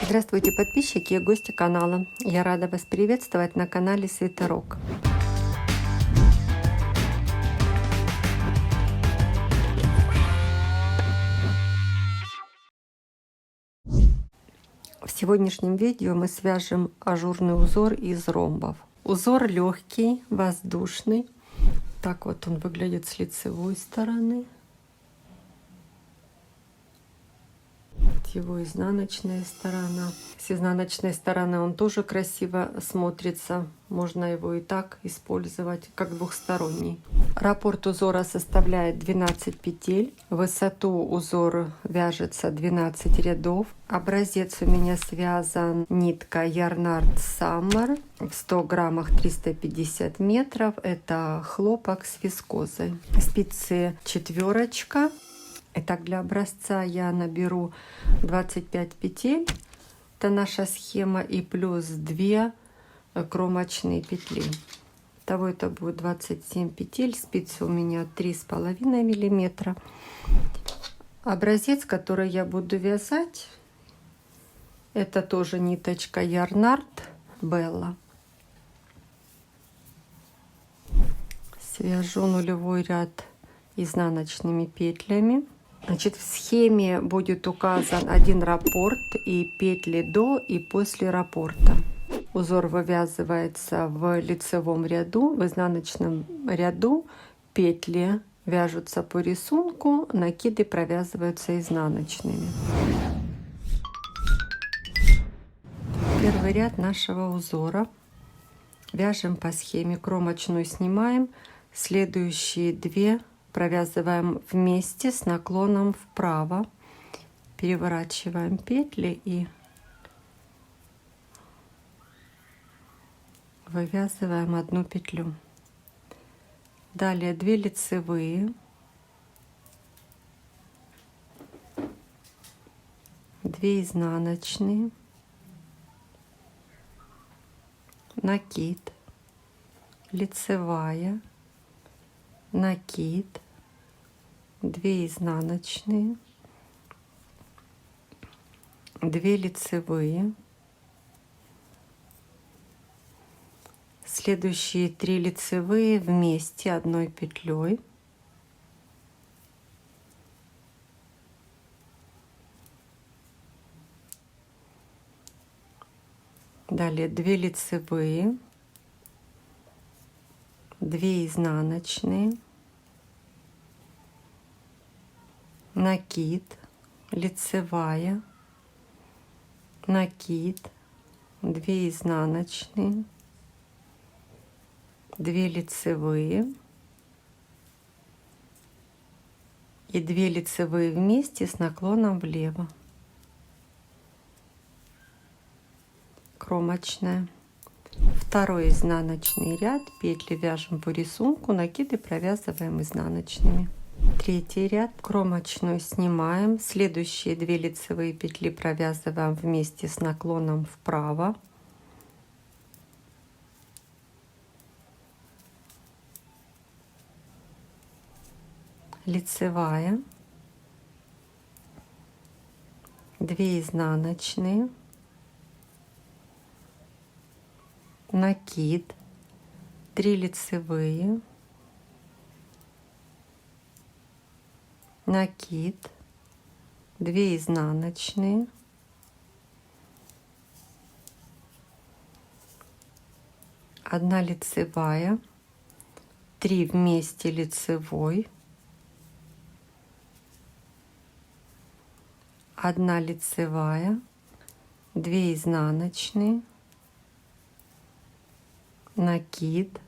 Здравствуйте, подписчики и гости канала. Я рада вас приветствовать на канале Свитерок. В сегодняшнем видео мы свяжем ажурный узор из ромбов. Узор легкий, воздушный. Так вот он выглядит с лицевой стороны. Его изнаночная сторона. С изнаночной стороны он тоже красиво смотрится. Можно его и так использовать, как двухсторонний. Раппорт узора составляет 12 петель. В высоту узор вяжется 12 рядов. Образец у меня связан нитка Yarnart Summer. В 100 граммах 350 метров. Это хлопок с вискозой. Спицы четверочка. Итак, для образца я наберу 25 петель, это наша схема, и плюс 2 кромочные петли. Итого это будет 27 петель, спицы у меня 3,5 миллиметра. Образец, который я буду вязать, это тоже ниточка Yarnart Bella. Свяжу нулевой ряд изнаночными петлями. Значит, в схеме будет указан один раппорт и петли до и после раппорта. Узор вывязывается в лицевом ряду, в изнаночном ряду петли вяжутся по рисунку, накиды провязываются изнаночными. Первый ряд нашего узора. Вяжем по схеме, кромочную снимаем, следующие 2 провязываем вместе с наклоном вправо, переворачиваем петли и вывязываем одну петлю. Далее 2 лицевые, 2 изнаночные, накид, лицевая, накид, 2 изнаночные, 2 лицевые, следующие 3 лицевые вместе одной петлей, далее 2 лицевые, 2 изнаночные, накид, лицевая, накид, 2 изнаночные, 2 лицевые и 2 лицевые вместе с наклоном влево. Кромочная. Второй изнаночный ряд, петли вяжем по рисунку, накиды провязываем изнаночными. Третий ряд, кромочную снимаем, следующие 2 лицевые петли провязываем вместе с наклоном вправо. Лицевая, 2 изнаночные, накид, 3 лицевые, накид, 2 изнаночные, одна лицевая, 3 вместе лицевой, 1 лицевая, 2 изнаночные, накид,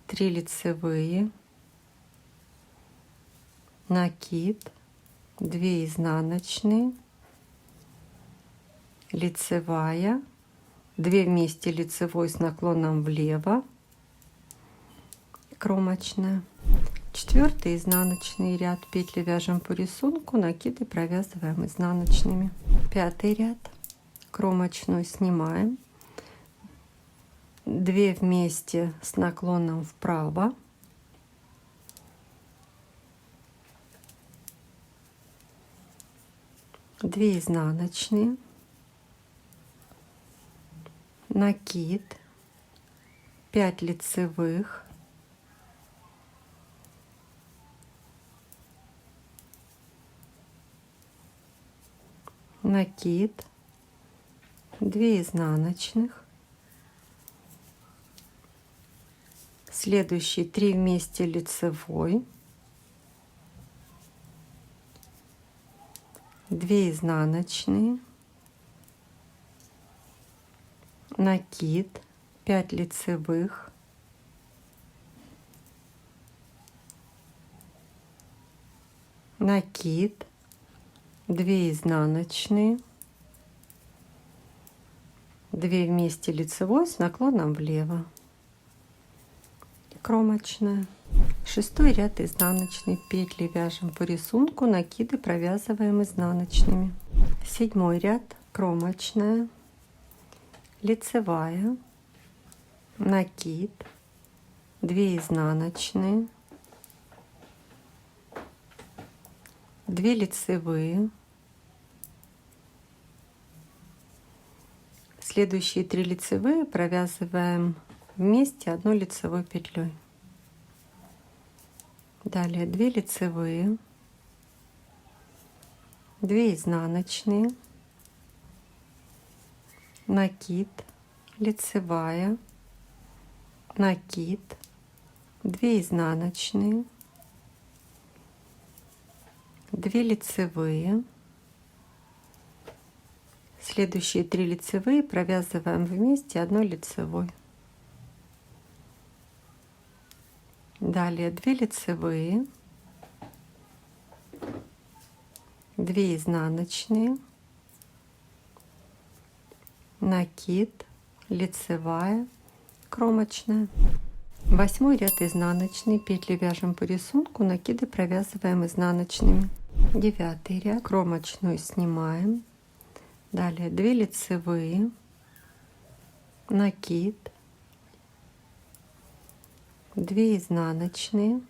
3 лицевые, накид, 2 изнаночные, лицевая, 2 вместе лицевой с наклоном влево, кромочная. 4 изнаночный ряд, петли вяжем по рисунку, накиды провязываем изнаночными. 5 ряд, кромочную снимаем, 2 вместе с наклоном вправо, 2 изнаночные, накид, 5 лицевых, накид, 2 изнаночных, следующий 3 вместе лицевой, 2 изнаночные, накид, 5 лицевых, накид, 2 изнаночные, 2 вместе лицевой с наклоном влево, кромочная. 6-й ряд изнаночный, петли вяжем по рисунку, накиды провязываем изнаночными. 7-й ряд кромочная, лицевая, накид, 2 изнаночные, 2 лицевые, следующие 3 лицевые провязываем вместе 1 лицевой петлей. Далее 2 лицевые, 2 изнаночные, накид, лицевая, накид, 2 изнаночные, 2 лицевые, следующие 3 лицевые провязываем вместе 1 лицевой. Далее 2 лицевые, 2 изнаночные, накид, лицевая, кромочная. 8-й ряд изнаночный, петли вяжем по рисунку, накиды провязываем изнаночными. 9-й ряд кромочную снимаем, далее 2 лицевые, накид, 2 изнаночные,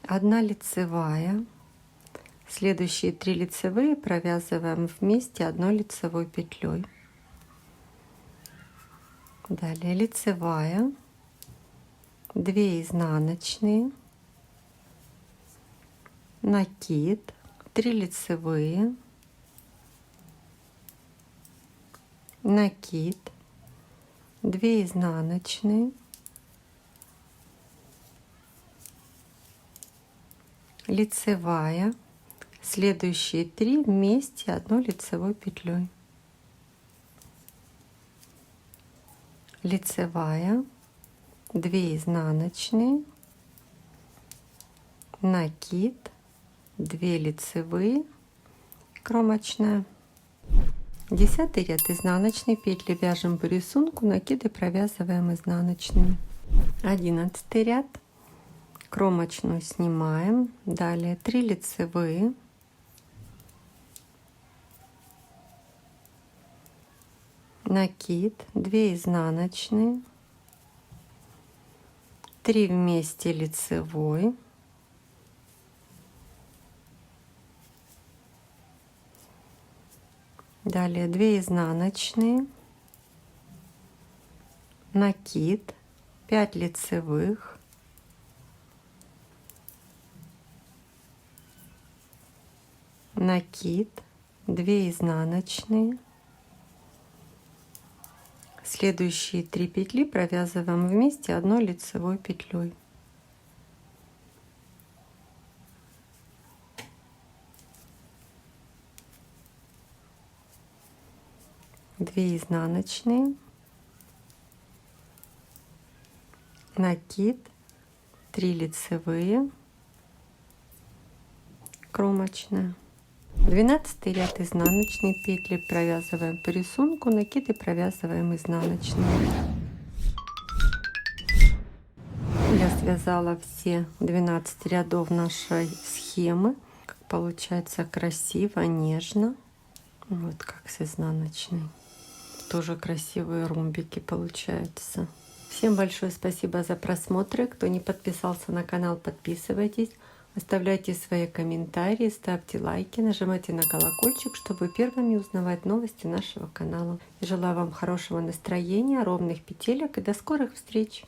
1 лицевая, следующие 3 лицевые провязываем вместе 1 лицевой петлей. Далее лицевая, 2 изнаночные, накид, 3 лицевые, накид, 2 изнаночные, лицевая, следующие 3 вместе 1 лицевой петлей, лицевая, 2 изнаночные, накид, 2 лицевые, кромочная. 10-й ряд изнаночный, петли вяжем по рисунку, накиды провязываем изнаночными. 11-й ряд кромочную снимаем, далее 3 лицевые, накид, 2 изнаночные, 3 вместе лицевой, далее 2 изнаночные, накид, 5 лицевых, накид, 2 изнаночные, следующие 3 петли провязываем вместе 1 лицевой петлей. Две изнаночные, накид, 3 лицевые, кромочная. 12 ряд изнаночные, петли провязываем по рисунку, накиды провязываем изнаночные. Я связала все 12 рядов нашей схемы. Как получается красиво, нежно. Вот как с изнаночной. Тоже красивые ромбики получаются. Всем большое спасибо за просмотры. Кто не подписался на канал, подписывайтесь. Оставляйте свои комментарии, ставьте лайки, нажимайте на колокольчик, чтобы первыми узнавать новости нашего канала. И желаю вам хорошего настроения, ровных петелек и до скорых встреч!